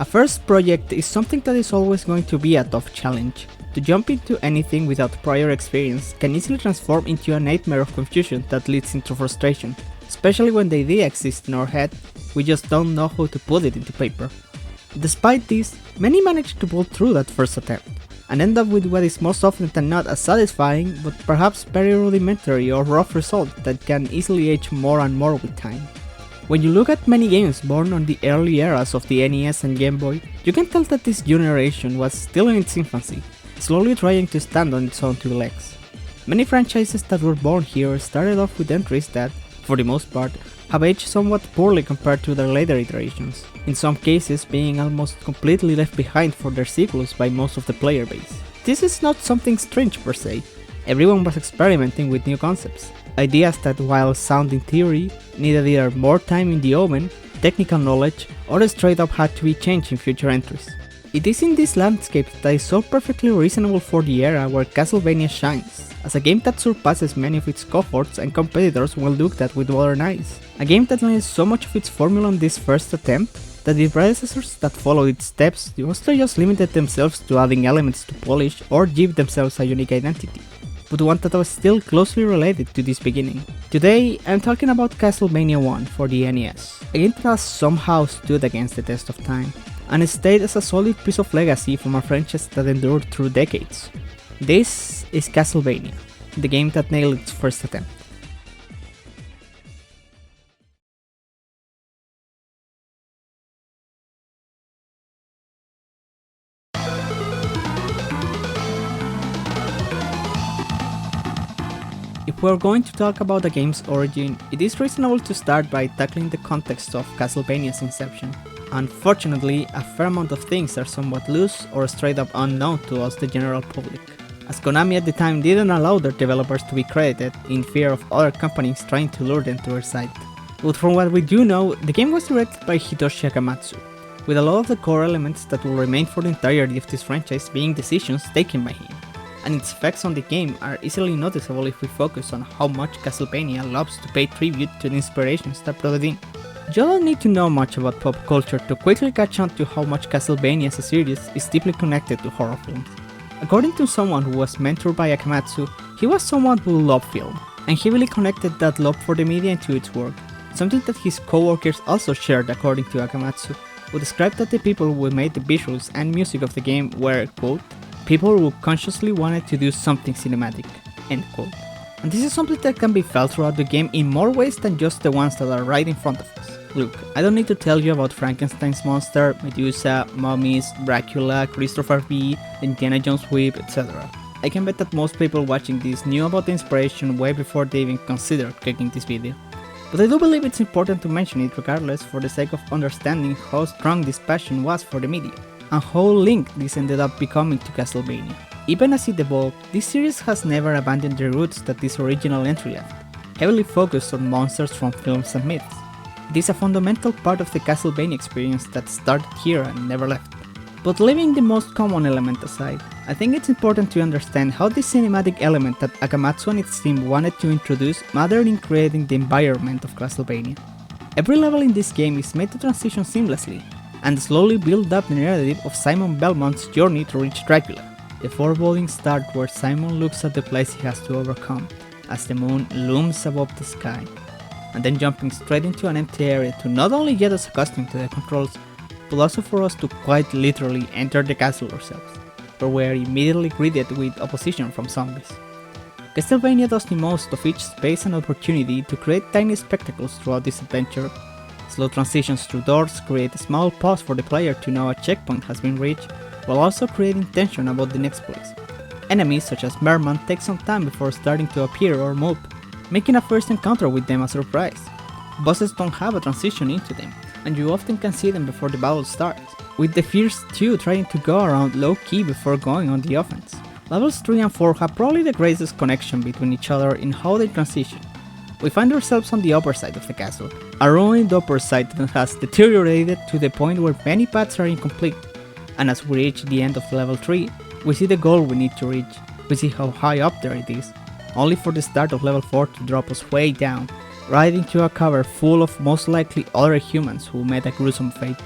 first project is something that is always going to be a tough challenge. To jump into anything without prior experience can easily transform into a nightmare of confusion that leads into frustration, especially when the idea exists in our head, we just don't know how to put it into paper. Despite this, many manage to pull through that first attempt, and end up with what is most often than not a satisfying but perhaps very rudimentary or rough result that can easily age more and more with time. When you look at many games born on the early eras of the NES and Game Boy, you can tell that this generation was still in its infancy, slowly trying to stand on its own two legs. Many franchises that were born here started off with entries that, for the most part, have aged somewhat poorly compared to their later iterations, in some cases being almost completely left behind for their sequels by most of the player base. This is not something strange per se. Everyone was experimenting with new concepts, ideas that, while sound in theory, needed either more time in the oven, technical knowledge, or straight up had to be changed in future entries. It is in this landscape that is so perfectly reasonable for the era where Castlevania shines, as a game that surpasses many of its cohorts and competitors when looked at with modern eyes. A game that nails so much of its formula on this first attempt that the predecessors that followed its steps mostly just limited themselves to adding elements to polish or give themselves a unique identity, but one that was still closely related to this beginning. Today, I'm talking about Castlevania 1 for the NES, a game that has somehow stood against the test of time, and stayed as a solid piece of legacy from a franchise that endured through decades. This is Castlevania, the game that nailed its first attempt. If we are going to talk about the game's origin, it is reasonable to start by tackling the context of Castlevania's inception. Unfortunately, a fair amount of things are somewhat loose or straight up unknown to us, the general public, as Konami at the time didn't allow their developers to be credited in fear of other companies trying to lure them to their site. But from what we do know, the game was directed by Hitoshi Akamatsu, with a lot of the core elements that will remain for the entirety of this franchise being decisions taken by him, and its effects on the game are easily noticeable if we focus on how much Castlevania loves to pay tribute to the inspirations that brought it in. You don't need to know much about pop culture to quickly catch on to how much Castlevania as a series is deeply connected to horror films. According to someone who was mentored by Akamatsu, he was someone who loved film, and heavily connected that love for the media into its work, something that his co-workers also shared according to Akamatsu, who described that the people who made the visuals and music of the game were, quote, people who consciously wanted to do something cinematic, end quote. And this is something that can be felt throughout the game in more ways than just the ones that are right in front of us. Look, I don't need to tell you about Frankenstein's monster, Medusa, mummies, Dracula, Christopher V, Indiana Jones whip, etc. I can bet that most people watching this knew about the inspiration way before they even considered clicking this video. But I do believe it's important to mention it regardless for the sake of understanding how strong this passion was for the media, and how linked this ended up becoming to Castlevania. Even as it evolved, this series has never abandoned the roots that this original entry left, heavily focused on monsters from films and myths. It is a fundamental part of the Castlevania experience that started here and never left. But leaving the most common element aside, I think it's important to understand how this cinematic element that Akamatsu and its team wanted to introduce mattered in creating the environment of Castlevania. Every level in this game is made to transition seamlessly, and slowly build up the narrative of Simon Belmont's journey to reach Dracula, the foreboding start where Simon looks at the place he has to overcome, as the moon looms above the sky, and then jumping straight into an empty area to not only get us accustomed to the controls, but also for us to quite literally enter the castle ourselves, where we are immediately greeted with opposition from zombies. Castlevania does the most of each space and opportunity to create tiny spectacles throughout this adventure. Slow transitions through doors create a small pause for the player to know a checkpoint has been reached, while also creating tension about the next place. Enemies such as Merman take some time before starting to appear or move, making a first encounter with them a surprise. Bosses don't have a transition into them, and you often can see them before the battle starts, with the first two trying to go around low-key before going on the offense. Levels 3 and 4 have probably the greatest connection between each other in how they transition. We find ourselves on the upper side of the castle, a ruined upper side that has deteriorated to the point where many paths are incomplete, and as we reach the end of level 3, we see the goal we need to reach, we see how high up there it is, only for the start of level 4 to drop us way down, right into a cavern full of most likely other humans who met a gruesome fate.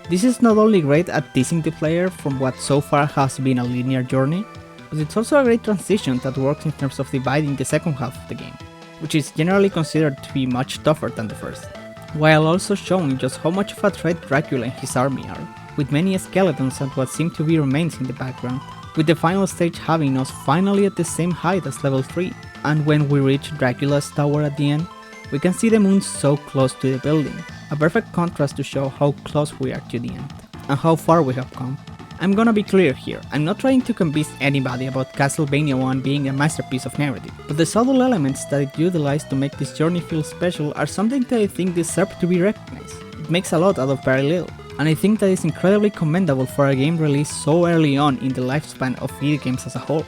This is not only great at teasing the player from what so far has been a linear journey, but it's also a great transition that works in terms of dividing the second half of the game, which is generally considered to be much tougher than the first, while also showing just how much of a threat Dracula and his army are, with many skeletons and what seem to be remains in the background, with the final stage having us finally at the same height as level 3, and when we reach Dracula's tower at the end, we can see the moon so close to the building, a perfect contrast to show how close we are to the end, and how far we have come. I'm gonna be clear here, I'm not trying to convince anybody about Castlevania 1 being a masterpiece of narrative, but the subtle elements that it utilized to make this journey feel special are something that I think deserve to be recognized. It makes a lot out of very little, and I think that is incredibly commendable for a game released so early on in the lifespan of video games as a whole.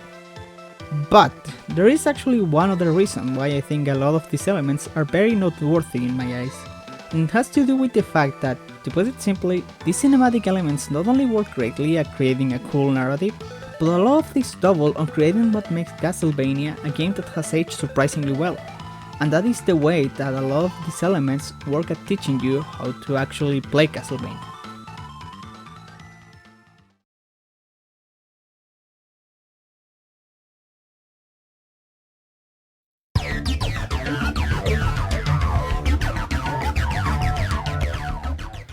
But there is actually one other reason why I think a lot of these elements are very noteworthy in my eyes, and it has to do with the fact that, to put it simply, these cinematic elements not only work greatly at creating a cool narrative, but a lot of these double on creating what makes Castlevania a game that has aged surprisingly well, and that is the way that a lot of these elements work at teaching you how to actually play Castlevania.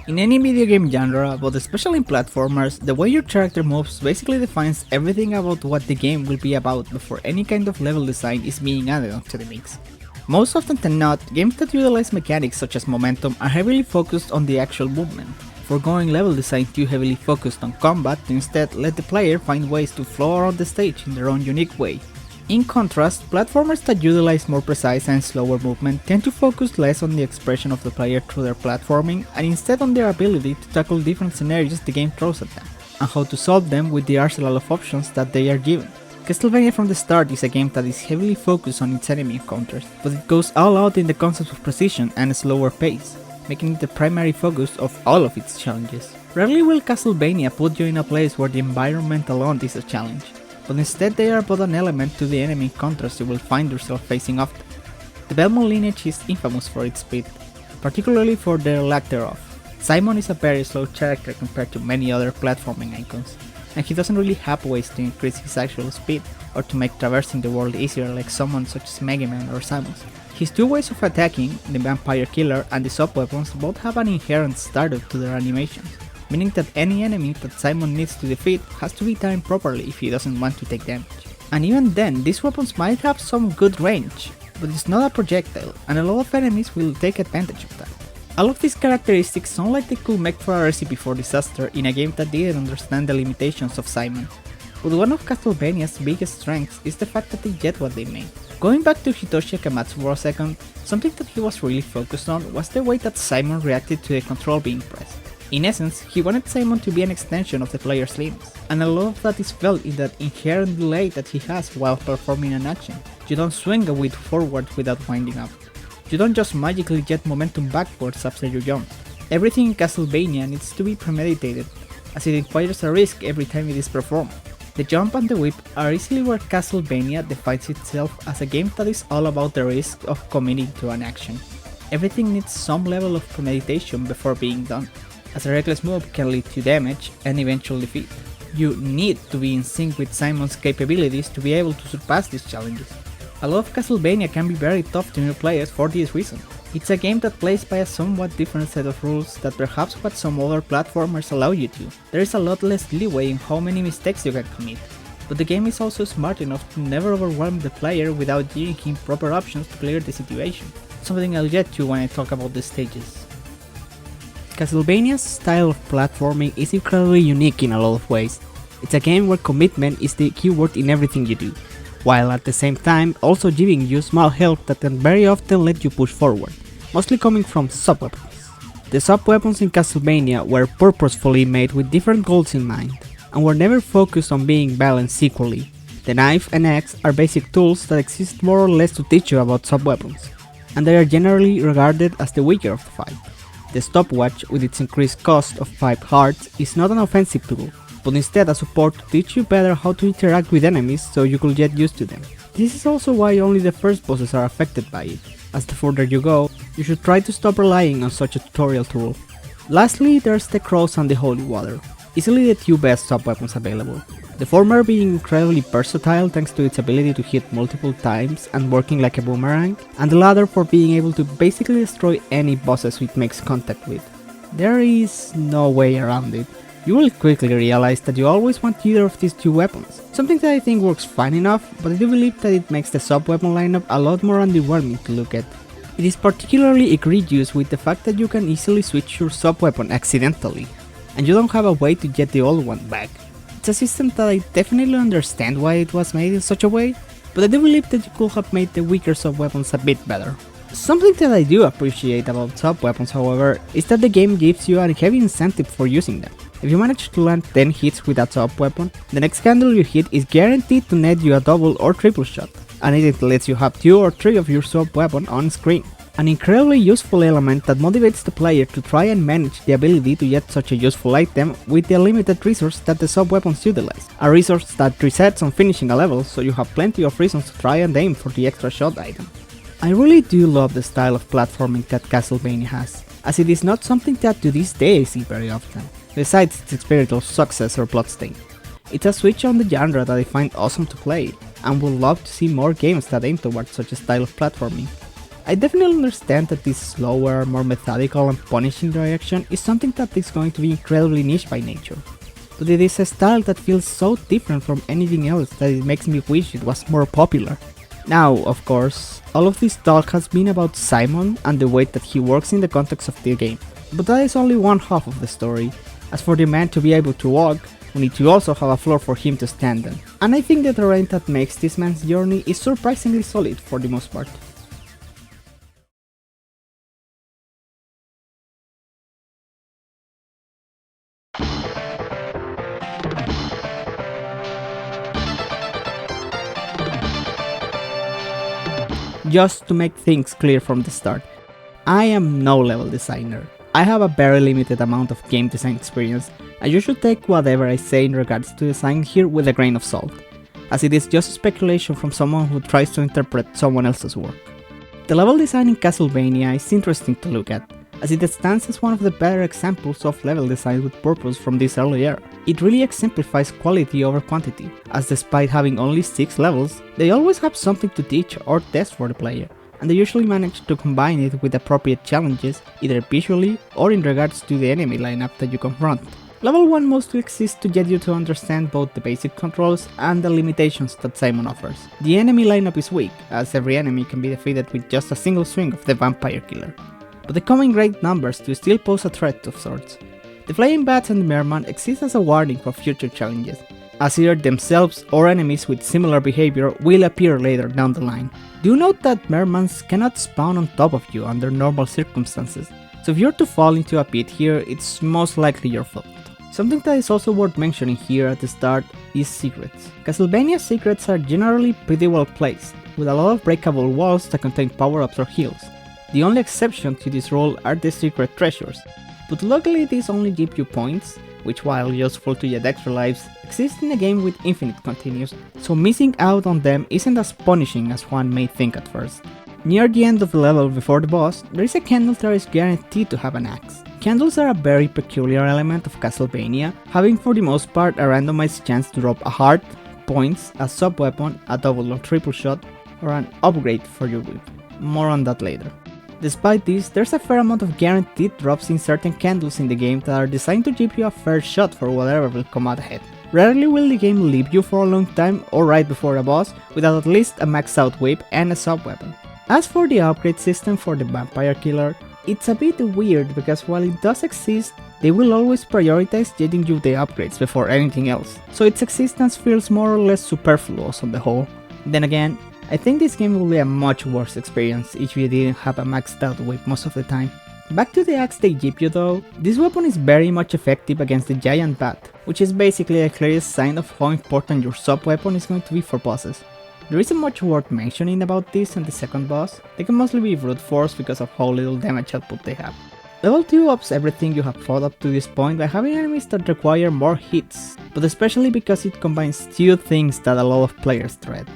In any video game genre, but especially in platformers, the way your character moves basically defines everything about what the game will be about before any kind of level design is being added onto the mix. Most often than not, games that utilize mechanics such as momentum are heavily focused on the actual movement, foregoing level design too heavily focused on combat to instead let the player find ways to flow around the stage in their own unique way. In contrast, platformers that utilize more precise and slower movement tend to focus less on the expression of the player through their platforming and instead on their ability to tackle different scenarios the game throws at them, and how to solve them with the arsenal of options that they are given. Castlevania from the start is a game that is heavily focused on its enemy encounters, but it goes all out in the concept of precision and a slower pace, making it the primary focus of all of its challenges. Rarely will Castlevania put you in a place where the environment alone is a challenge, but instead they are but an element to the enemy encounters you will find yourself facing often. The Belmont lineage is infamous for its speed, particularly for their lack thereof. Simon is a very slow character compared to many other platforming icons, and he doesn't really have ways to increase his actual speed or to make traversing the world easier like someone such as Mega Man or Samus. His two ways of attacking, the Vampire Killer and the sub-weapons, both have an inherent startup to their animations, meaning that any enemy that Simon needs to defeat has to be timed properly if he doesn't want to take damage. And even then, these weapons might have some good range, but it's not a projectile, and a lot of enemies will take advantage of that. All of these characteristics sound like they could make for a recipe for disaster in a game that didn't understand the limitations of Simon. But one of Castlevania's biggest strengths is the fact that they get what they made. Going back to Hitoshi Akamatsu for a second, something that he was really focused on was the way that Simon reacted to the control being pressed. In essence, he wanted Simon to be an extension of the player's limbs, and a lot of that is felt in that inherent delay that he has while performing an action. You don't swing a whip forward without winding up. You don't just magically jet momentum backwards after you jump. Everything in Castlevania needs to be premeditated, as it requires a risk every time it is performed. The jump and the whip are easily where Castlevania defines itself as a game that is all about the risk of committing to an action. Everything needs some level of premeditation before being done, as a reckless move can lead to damage and eventual defeat. You need to be in sync with Simon's capabilities to be able to surpass these challenges. A lot of Castlevania can be very tough to new players for this reason. It's a game that plays by a somewhat different set of rules that perhaps what some other platformers allow you to. There is a lot less leeway in how many mistakes you can commit, but the game is also smart enough to never overwhelm the player without giving him proper options to clear the situation, something I'll get to when I talk about the stages. Castlevania's style of platforming is incredibly unique in a lot of ways. It's a game where commitment is the keyword in everything you do, while at the same time also giving you small help that can very often let you push forward, mostly coming from sub-weapons. The sub-weapons in Castlevania were purposefully made with different goals in mind, and were never focused on being balanced equally. The knife and axe are basic tools that exist more or less to teach you about sub-weapons, and they are generally regarded as the weaker of the fight. The stopwatch, with its increased cost of 5 hearts, is not an offensive tool, but instead a support to teach you better how to interact with enemies so you could get used to them. This is also why only the first bosses are affected by it, as the further you go, you should try to stop relying on such a tutorial tool. Lastly, there's the Crows and the Holy Water, easily the two best sub-weapons available. The former being incredibly versatile thanks to its ability to hit multiple times and working like a boomerang, and the latter for being able to basically destroy any bosses it makes contact with. There is no way around it. You will quickly realize that you always want either of these two weapons, something that I think works fine enough, but I do believe that it makes the sub-weapon lineup a lot more underwhelming to look at. It is particularly egregious with the fact that you can easily switch your sub-weapon accidentally, and you don't have a way to get the old one back. It's a system that I definitely understand why it was made in such a way, but I do believe that you could have made the weaker sub-weapons a bit better. Something that I do appreciate about sub-weapons, however, is that the game gives you a heavy incentive for using them. If you manage to land 10 hits with a sub-weapon, the next candle you hit is guaranteed to net you a double or triple shot, and it lets you have 2 or 3 of your sub-weapon on screen. An incredibly useful element that motivates the player to try and manage the ability to get such a useful item with the limited resource that the sub-weapons utilize, a resource that resets on finishing a level, so you have plenty of reasons to try and aim for the extra shot item. I really do love the style of platforming that Castlevania has, as it is not something that to this day I see very often, besides its spiritual successor Bloodstain. It's a switch on the genre that I find awesome to play, and would love to see more games that aim towards such a style of platforming. I definitely understand that this slower, more methodical and punishing direction is something that is going to be incredibly niche by nature, but it is a style that feels so different from anything else that it makes me wish it was more popular. Now, of course, all of this talk has been about Simon and the way that he works in the context of the game, but that is only one half of the story. As for the man to be able to walk, we need to also have a floor for him to stand on, and I think the terrain that makes this man's journey is surprisingly solid for the most part. Just to make things clear from the start, I am no level designer. I have a very limited amount of game design experience, and you should take whatever I say in regards to design here with a grain of salt, as it is just speculation from someone who tries to interpret someone else's work. The level design in Castlevania is interesting to look at, as it stands as one of the better examples of level design with purpose from this early era. It really exemplifies quality over quantity, as despite having only 6 levels, they always have something to teach or test for the player, and they usually manage to combine it with appropriate challenges, either visually or in regards to the enemy lineup that you confront. Level 1 mostly exists to get you to understand both the basic controls and the limitations that Simon offers. The enemy lineup is weak, as every enemy can be defeated with just a single swing of the Vampire Killer, but they come in great numbers to still pose a threat of sorts. The Flying Bats and the Merman exist as a warning for future challenges, as either themselves or enemies with similar behavior will appear later down the line. Do note that Mermans cannot spawn on top of you under normal circumstances, so if you're to fall into a pit here, it's most likely your fault. Something that is also worth mentioning here at the start is secrets. Castlevania's secrets are generally pretty well placed, with a lot of breakable walls that contain power-ups or heals. The only exception to this rule are the secret treasures, but luckily these only give you points, which while useful to get extra lives, exist in a game with infinite continues, so missing out on them isn't as punishing as one may think at first. Near the end of the level before the boss, there is a candle that is guaranteed to have an axe. Candles are a very peculiar element of Castlevania, having for the most part a randomized chance to drop a heart, points, a sub-weapon, a double or triple shot, or an upgrade for your whip. More on that later. Despite this, there's a fair amount of guaranteed drops in certain candles in the game that are designed to give you a fair shot for whatever will come out ahead. Rarely will the game leave you for a long time or right before a boss without at least a maxed out whip and a sub-weapon. As for the upgrade system for the Vampire Killer, it's a bit weird because while it does exist, they will always prioritize getting you the upgrades before anything else, so its existence feels more or less superfluous on the whole. Then again, I think this game will be a much worse experience if you didn't have a maxed out whip most of the time. Back to the axe they give you though, this weapon is very much effective against the giant bat, which is basically the clearest sign of how important your sub-weapon is going to be for bosses. There isn't much worth mentioning about this and the second boss, they can mostly be brute force because of how little damage output they have. Level 2 ups everything you have fought up to this point by having enemies that require more hits, but especially because it combines two things that a lot of players dread.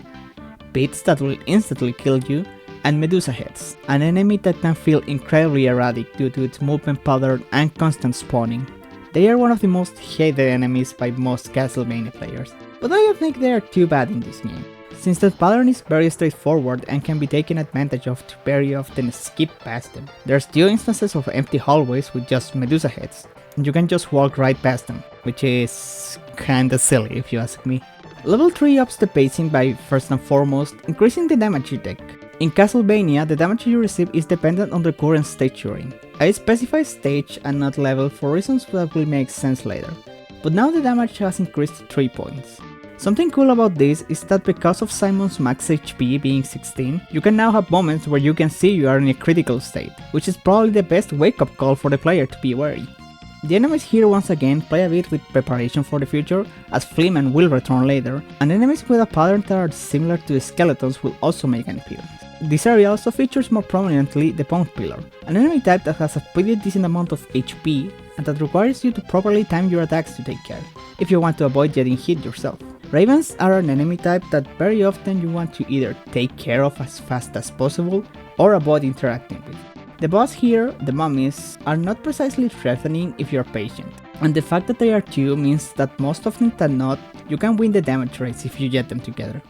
Pits that will instantly kill you, and Medusa heads, an enemy that can feel incredibly erratic due to its movement pattern and constant spawning. They are one of the most hated enemies by most Castlevania players, but I don't think they are too bad in this game, since the pattern is very straightforward and can be taken advantage of to very often skip past them. There's 2 instances of empty hallways with just Medusa heads, and you can just walk right past them, which is kinda silly if you ask me. Level 3 ups the pacing by, first and foremost, increasing the damage you take. In Castlevania, the damage you receive is dependent on the current stage you're in. I specify stage and not level for reasons that will make sense later, but now the damage has increased 3 points. Something cool about this is that because of Simon's max HP being 16, you can now have moments where you can see you are in a critical state, which is probably the best wake-up call for the player to be wary. The enemies here once again play a bit with preparation for the future, as Fleaman will return later, and enemies with a pattern that are similar to the skeletons will also make an appearance. This area also features more prominently the Punk Pillar, an enemy type that has a pretty decent amount of HP and that requires you to properly time your attacks to take care, if you want to avoid getting hit yourself. Ravens are an enemy type that very often you want to either take care of as fast as possible or avoid interacting with. The boss here, the mummies, are not precisely threatening if you're patient, and the fact that they are 2 means that most often than not, you can win the damage race if you get them together.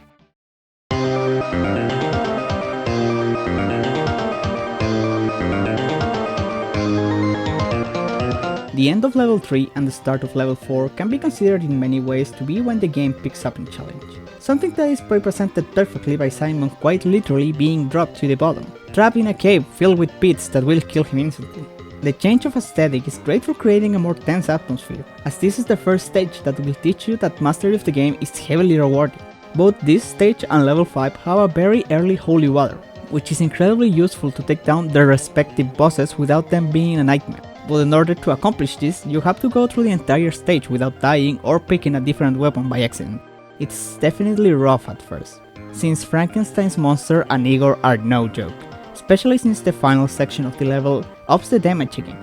The end of level 3 and the start of level 4 can be considered in many ways to be when the game picks up in challenge. Something that is represented perfectly by Simon quite literally being dropped to the bottom, trapped in a cave filled with pits that will kill him instantly. The change of aesthetic is great for creating a more tense atmosphere, as this is the first stage that will teach you that mastery of the game is heavily rewarding. Both this stage and level 5 have a very early holy water, which is incredibly useful to take down their respective bosses without them being a nightmare. But in order to accomplish this, you have to go through the entire stage without dying or picking a different weapon by accident. It's definitely rough at first, since Frankenstein's monster and Igor are no joke, especially since the final section of the level ups the damage again,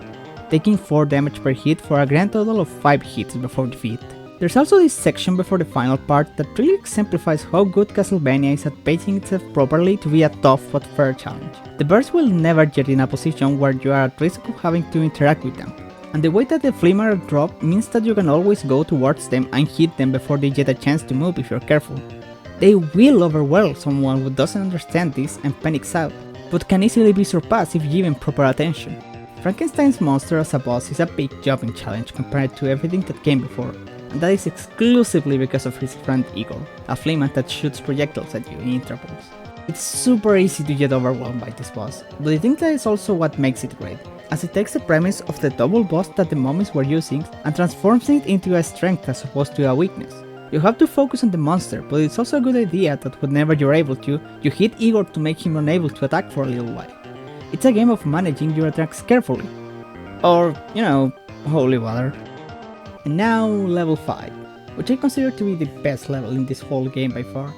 taking 4 damage per hit for a grand total of 5 hits before defeat. There's also this section before the final part that really exemplifies how good Castlevania is at pacing itself properly to be a tough but fair challenge. The birds will never get in a position where you are at risk of having to interact with them, and the way that the flimmer drop means that you can always go towards them and hit them before they get a chance to move if you're careful. They will overwhelm someone who doesn't understand this and panics out, but can easily be surpassed if given proper attention. Frankenstein's monster as a boss is a big jumping challenge compared to everything that came before, and that is exclusively because of his friend Igor, a flamer that shoots projectiles at you in intervals. It's super easy to get overwhelmed by this boss, but I think that is also what makes it great, as it takes the premise of the double boss that the mummies were using and transforms it into a strength as opposed to a weakness. You have to focus on the monster, but it's also a good idea that whenever you're able to, you hit Igor to make him unable to attack for a little while. It's a game of managing your attacks carefully. Or, holy water. And now level 5, which I consider to be the best level in this whole game by far.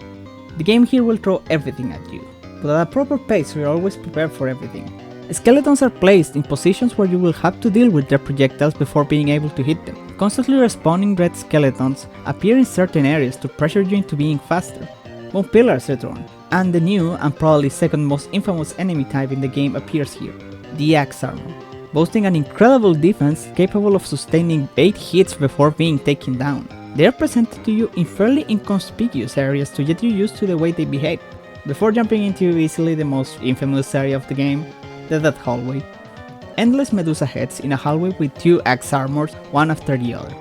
The game here will throw everything at you, but at a proper pace we are always prepared for everything. Skeletons are placed in positions where you will have to deal with their projectiles before being able to hit them. Constantly respawning red skeletons appear in certain areas to pressure you into being faster. Bone pillars return, and the new and probably second most infamous enemy type in the game appears here, the Axe Armor, boasting an incredible defense capable of sustaining 8 hits before being taken down. They are presented to you in fairly inconspicuous areas to get you used to the way they behave, before jumping into easily the most infamous area of the game, the Death Hallway. Endless Medusa heads in a hallway with 2 axe armors, one after the other.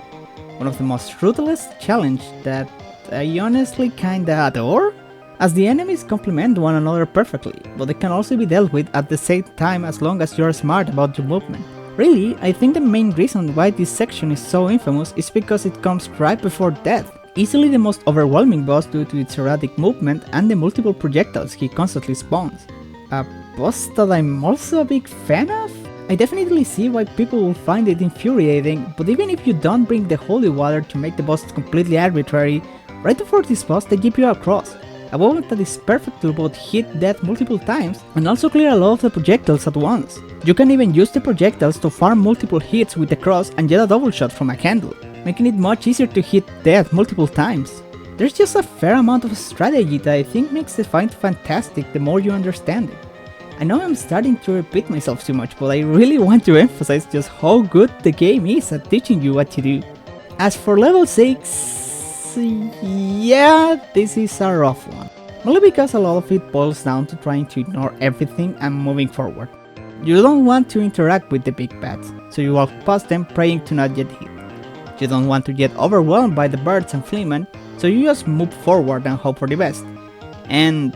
One of the most ruthless challenges that I honestly kinda adore, as the enemies complement one another perfectly, but they can also be dealt with at the same time as long as you're smart about your movement. Really, I think the main reason why this section is so infamous is because it comes right before death, easily the most overwhelming boss due to its erratic movement and the multiple projectiles he constantly spawns. A boss that I'm also a big fan of? I definitely see why people will find it infuriating, but even if you don't bring the holy water to make the boss completely arbitrary, right before this boss they give you a cross. A weapon that is perfect to both hit death multiple times and also clear a lot of the projectiles at once. You can even use the projectiles to farm multiple hits with the cross and get a double shot from a candle, making it much easier to hit death multiple times. There's just a fair amount of strategy that I think makes the fight fantastic the more you understand it. I know I'm starting to repeat myself too much, but I really want to emphasize just how good the game is at teaching you what to do. As for level 6, yeah, this is a rough one. Only because a lot of it boils down to trying to ignore everything and moving forward. You don't want to interact with the big bats, so you walk past them praying to not get hit. You don't want to get overwhelmed by the birds and fleamen, so you just move forward and hope for the best. And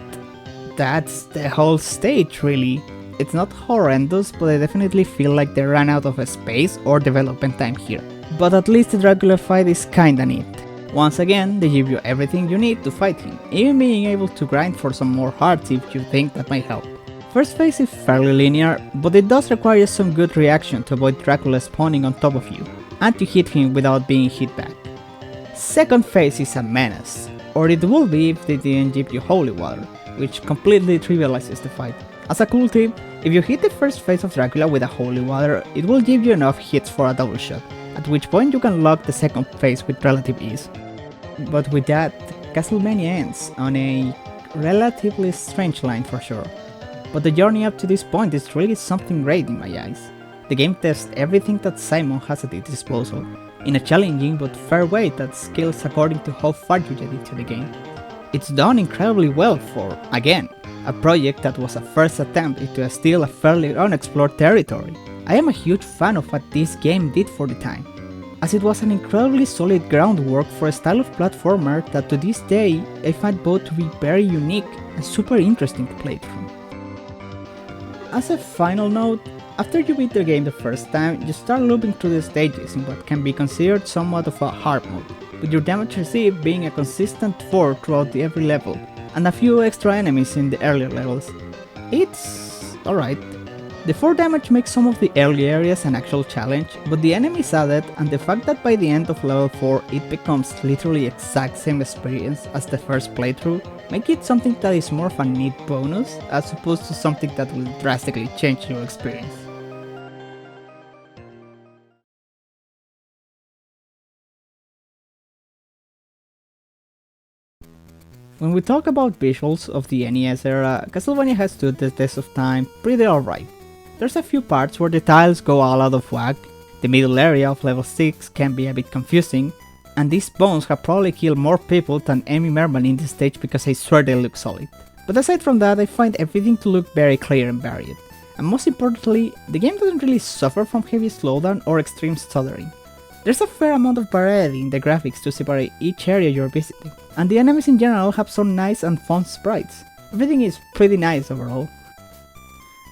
that's the whole stage really. It's not horrendous, but I definitely feel like they ran out of space or development time here. But at least the Dracula fight is kinda neat. Once again, they give you everything you need to fight him, even being able to grind for some more hearts if you think that might help. First phase is fairly linear, but it does require some good reaction to avoid Dracula spawning on top of you, and to hit him without being hit back. Second phase is a menace, or it would be if they didn't give you holy water, which completely trivializes the fight. As a cool tip, if you hit the first phase of Dracula with a holy water, it will give you enough hits for a double shot, at which point you can lock the second phase with relative ease. But with that, Castlevania ends on a relatively strange line for sure. But the journey up to this point is really something great in my eyes. The game tests everything that Simon has at its disposal, in a challenging but fair way that scales according to how far you get into the game. It's done incredibly well for, again, a project that was a first attempt into still a fairly unexplored territory. I am a huge fan of what this game did for the time, as it was an incredibly solid groundwork for a style of platformer that to this day I find both to be very unique and super interesting to play through. As a final note, after you beat the game the first time, you start looping through the stages in what can be considered somewhat of a hard mode, with your damage received being a consistent 4 throughout every level, and a few extra enemies in the earlier levels. It's alright. The 4 damage makes some of the early areas an actual challenge, but the enemies added, and the fact that by the end of level 4 it becomes literally exact same experience as the first playthrough, make it something that is more of a neat bonus as opposed to something that will drastically change your experience. When we talk about visuals of the NES era, Castlevania has stood the test of time pretty alright. There's a few parts where the tiles go all out of whack, the middle area of level 6 can be a bit confusing, and these bones have probably killed more people than Amy Merman in this stage because I swear they look solid. But aside from that, I find everything to look very clear and varied. And most importantly, the game doesn't really suffer from heavy slowdown or extreme stuttering. There's a fair amount of variety in the graphics to separate each area you're visiting, and the enemies in general have some nice and fun sprites. Everything is pretty nice overall.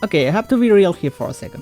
Okay, I have to be real here for a second.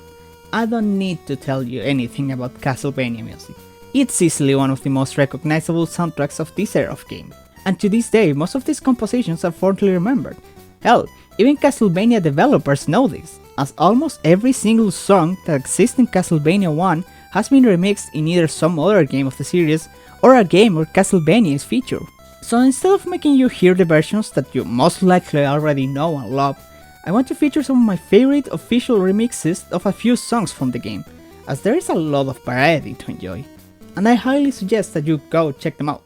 I don't need to tell you anything about Castlevania music. It's easily one of the most recognizable soundtracks of this era of gaming, and to this day most of these compositions are fondly remembered. Hell, even Castlevania developers know this, as almost every single song that exists in Castlevania 1 has been remixed in either some other game of the series or a game where Castlevania is featured. So instead of making you hear the versions that you most likely already know and love, I want to feature some of my favorite official remixes of a few songs from the game, as there is a lot of variety to enjoy, and I highly suggest that you go check them out.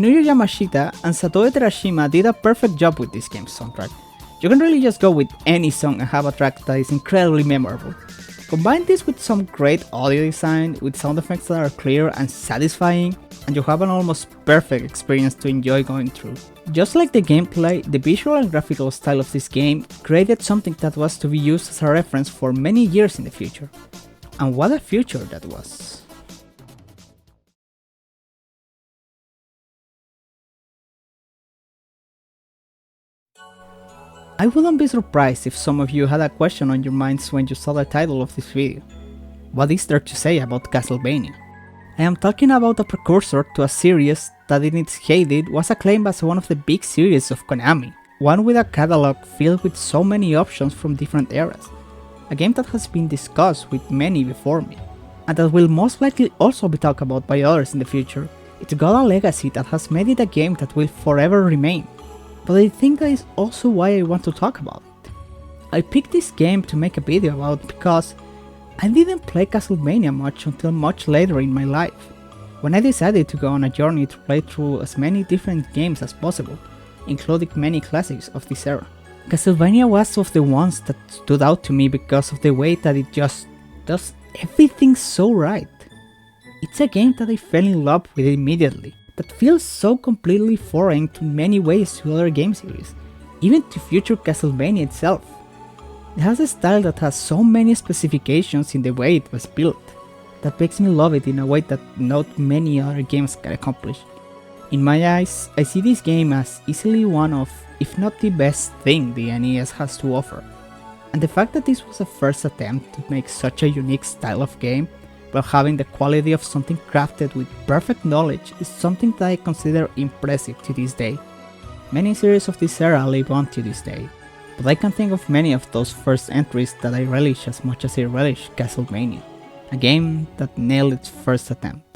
Yasunobu Yamashita and Satoru Terashima did a perfect job with this game's soundtrack. You can really just go with any song and have a track that is incredibly memorable. Combine this with some great audio design, with sound effects that are clear and satisfying, and you have an almost perfect experience to enjoy going through. Just like the gameplay, the visual and graphical style of this game created something that was to be used as a reference for many years in the future. And what a future that was. I wouldn't be surprised if some of you had a question on your minds when you saw the title of this video. What is there to say about Castlevania? I am talking about a precursor to a series that in its heyday was acclaimed as one of the big series of Konami, one with a catalog filled with so many options from different eras, a game that has been discussed with many before me, and that will most likely also be talked about by others in the future. It's got a legacy that has made it a game that will forever remain, but I think that is also why I want to talk about it. I picked this game to make a video about because I didn't play Castlevania much until much later in my life, when I decided to go on a journey to play through as many different games as possible, including many classics of this era. Castlevania was of the ones that stood out to me because of the way that it just does everything so right. It's a game that I fell in love with immediately, that feels so completely foreign to many ways to other game series, even to future Castlevania itself. It has a style that has so many specifications in the way it was built, that makes me love it in a way that not many other games can accomplish. In my eyes, I see this game as easily one of, if not the best thing the NES has to offer. And the fact that this was a first attempt to make such a unique style of game, while having the quality of something crafted with perfect knowledge, is something that I consider impressive to this day. Many series of this era live on to this day, but I can think of many of those first entries that I relish as much as I relish Castlevania, a game that nailed its first attempt.